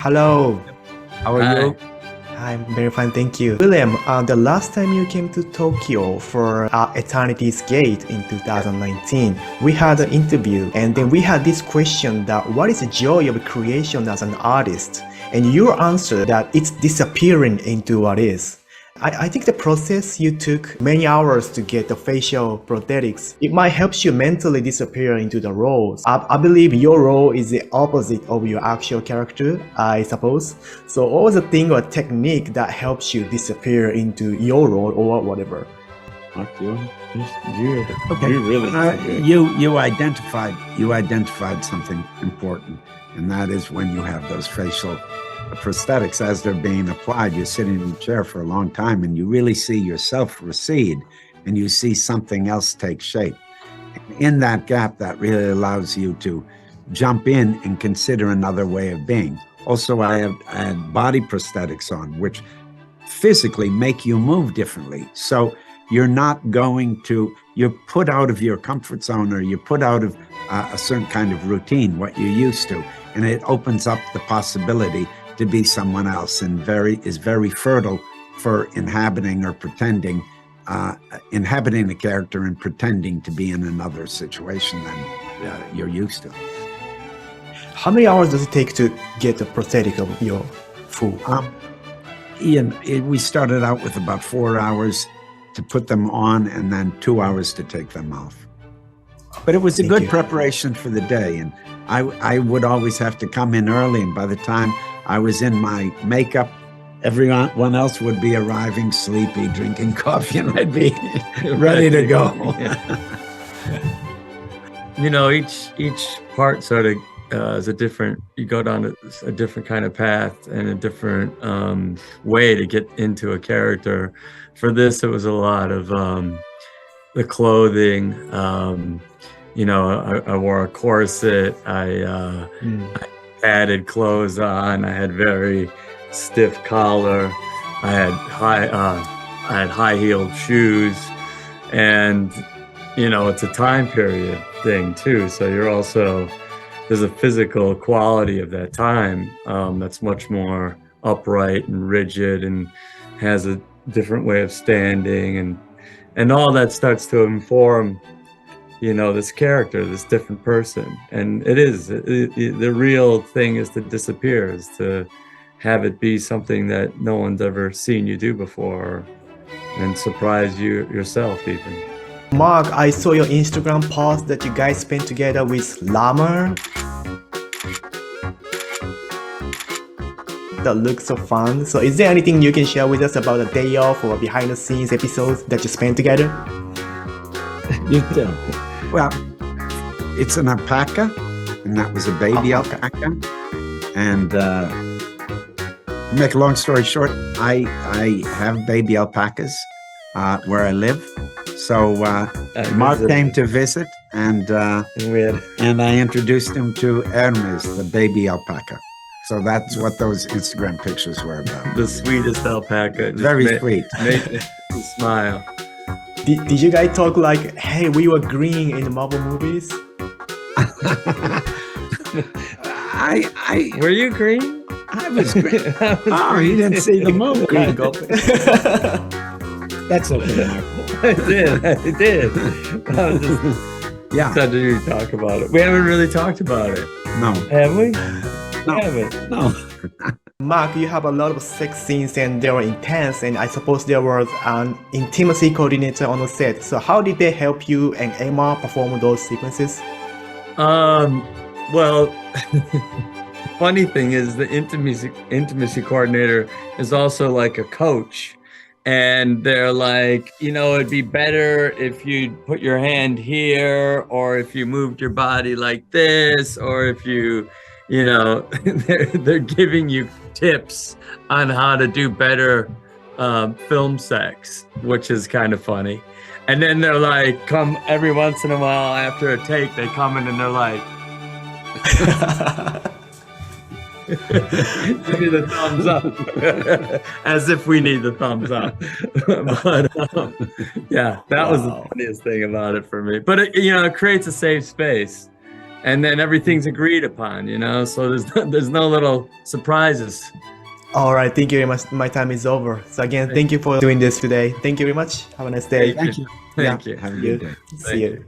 Hello. How are you? I'm very fine, thank you. William, the last time you came to Tokyo for Eternity's Gate in 2019, we had an interview and then we had this question that what is the joy of creation as an artist? And your answer that it's disappearing into what is. I think the process you took many hours to get the facial prosthetics, it might help you mentally disappear into the roles. I believe your role is the opposite of your actual character, I suppose. So what was the thing or technique that helps you disappear into your role or whatever? You really you identified something important, and that is when you have those facial prosthetics as they're being applied. You're sitting in a chair for a long time and you really see yourself recede and you see something else take shape. And in that gap, that really allows you to jump in and consider another way of being. Also, I had body prosthetics on, which physically make you move differently. So you're not going to, you're put out of your comfort zone, or you're put out of a certain kind of routine, what you're used to. And it opens up the possibility to be someone else, and is very fertile for inhabiting or pretending, inhabiting a character and pretending to be in another situation than you're used to. How many hours does it take to get a prosthetic of your foot? Ian, we started out with about 4 hours to put them on and then 2 hours to take them off. But it was a good preparation for the day, and I would always have to come in early, and by the time I was in my makeup, everyone else would be arriving sleepy, drinking coffee, and I'd be ready to go. You know, each part sort of is a different, you go down a different kind of path and a different way to get into a character. For this, it was a lot of the clothing. You know, I wore a corset. I added clothes on. I had very stiff collar. I had high-heeled shoes, and you know, it's a time period thing too. So there's a physical quality of that time that's much more upright and rigid, and has a different way of standing, and all that starts to inform, you know, this character, this different person. And the real thing is to disappear, is to have it be something that no one's ever seen you do before, and surprise you yourself even. Mark, I saw your Instagram post that you guys spent together with Llama. That looks so fun. So is there anything you can share with us about a day off or behind the scenes episodes that you spent together? You tell. Well, it's an alpaca, and that was a baby alpaca. And make a long story short, I have baby alpacas where I live. So Mark came to visit, and I introduced him to Hermes, the baby alpaca. So that's what those Instagram pictures were about. The sweetest alpaca. Very sweet. Made me smile. Did you guys talk like, hey, we were green in the Marvel movies? Were you green? I was green. You didn't see the movie. Green Goblin. That's okay. I did. Yeah. Time to talk about it. We haven't really talked about it. No. Have we? No. We haven't. No. Mark, you have a lot of sex scenes and they were intense, and I suppose there was an intimacy coordinator on the set. So how did they help you and Emma perform those sequences? Well, funny thing is the intimacy coordinator is also like a coach. And they're like, you know, it'd be better if you put your hand here, or if you moved your body like this, or if you know, they're giving you tips on how to do better film sex, which is kind of funny. And then they're like, come every once in a while after a take, they come in and they're like, give me the thumbs up, as if we need the thumbs up. But yeah, that was the funniest thing about it for me. But it, you know, it creates a safe space. and then everything's agreed upon, you know, so there's no little surprises. All right, thank you very much. My time is over. So again, thank you for doing this today. Thank you very much. Have a nice day. Thank you. Thank you. Have a good day. See you.